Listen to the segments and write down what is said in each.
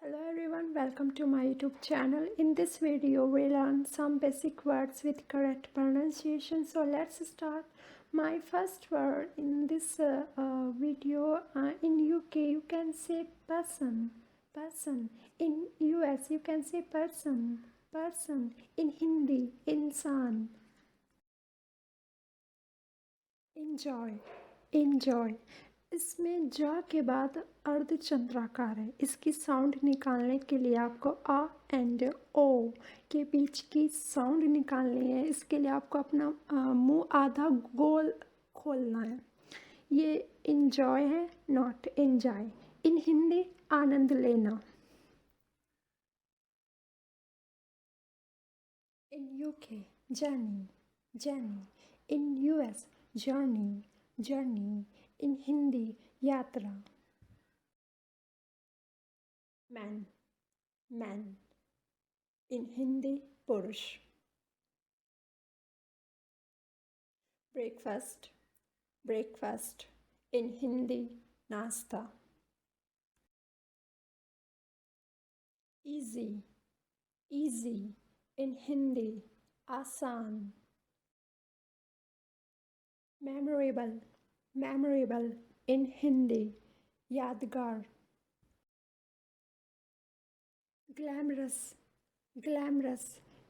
Hello everyone, welcome to my YouTube channel. In this video, we learn some basic words with correct pronunciation. So let's start. My first word in this video, in UK you can say person, person. In US you can say person, person. In Hindi, insan. Enjoy, enjoy. इसमें जा के बाद अर्धचंद्राकार है। इसकी sound निकालने के लिए आपको आ एंड ओ के बीच की साउंड निकालनी है। इसके लिए आपको अपना मुंह आधा गोल खोलना है। ये इंजॉय है, नॉट एंजॉय। इन हिंदी आनंद लेना। In UK journey, journey. In US journey, journey. In Hindi यात्रा। Man, man. इन हिंदी पुरुष। Breakfast, breakfast. इन हिंदी नाश्ता। Easy, easy. इन हिंदी आसान। Memorable, memorable. इन हिंदी यादगार। Glamorous, glamorous.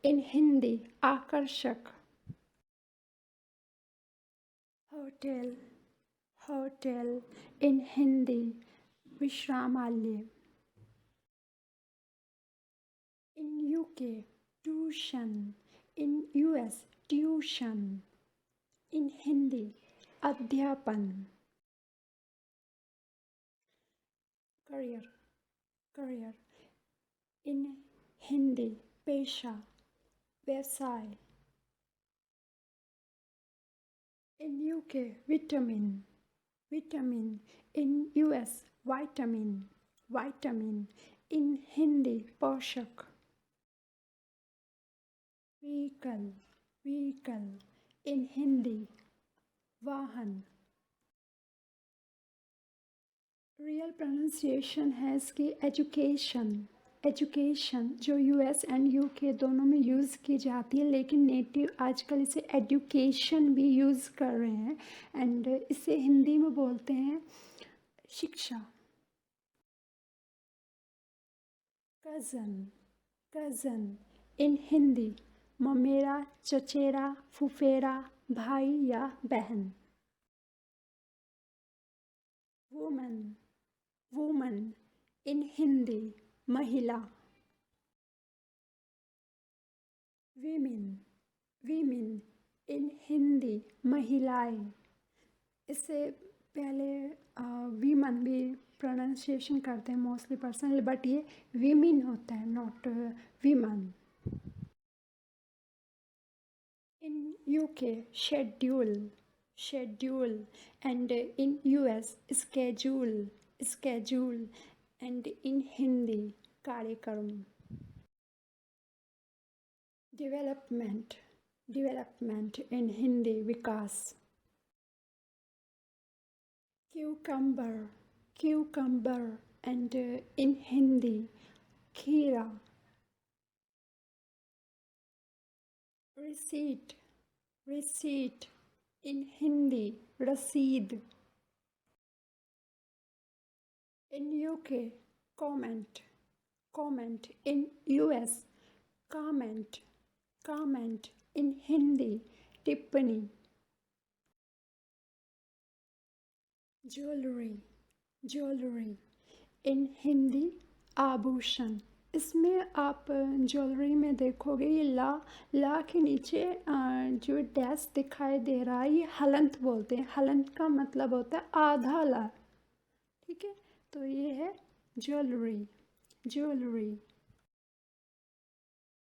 इन हिंदी आकर्षक। Hotel, hotel. इन हिंदी विश्रामालय। In UK tuition, in US tuition. In Hindi अध्यापन। Career, career. इन हिंदी पेशा, व्यवसाय। In UK vitamin, vitamin. In US vitamin, vitamin. In Hindi पोषक। Vehicle, vehicle. इन हिंदी वाहन। Real pronunciation है इसकी एजुकेशन, एजुकेशन, जो यूएस एंड यूके दोनों में यूज़ की जाती है, लेकिन नेटिव आजकल इसे एजुकेशन भी यूज़ कर रहे हैं एंड इसे हिंदी में बोलते हैं शिक्षा। Cousin, cousin. इन हिंदी ममेरा, चचेरा, फुफेरा, भाई या बहन। Woman, woman. इन हिंदी महिला। Women, women. इन हिंदी महिलाएं। इससे पहले वीमन भी प्रोनाउंसिएशन करते हैं मोस्टली पर्सनली, बट ये वीमेन होता है, not women. In UK schedule, schedule. And in US schedule, schedule. And in Hindi कार्यक्रम। Development, development. इन हिंदी विकास। Cucumber, cucumber. And in Hindi खीरा। Receipt, receipt. इन हिंदी रसीद। In UK comment, comment. In US comment, comment. In Hindi टिप्पणी। Jewellery, jewellery. इन हिंदी आभूषण। इसमें आप jewellery में देखोगे ये ला के नीचे जो डैश दिखाई दे रहा है ये हलंत बोलते हैं। हलंत का मतलब होता है आधा ला, ठीक है। तो ये है ज्वेलरी, ज्वेलरी।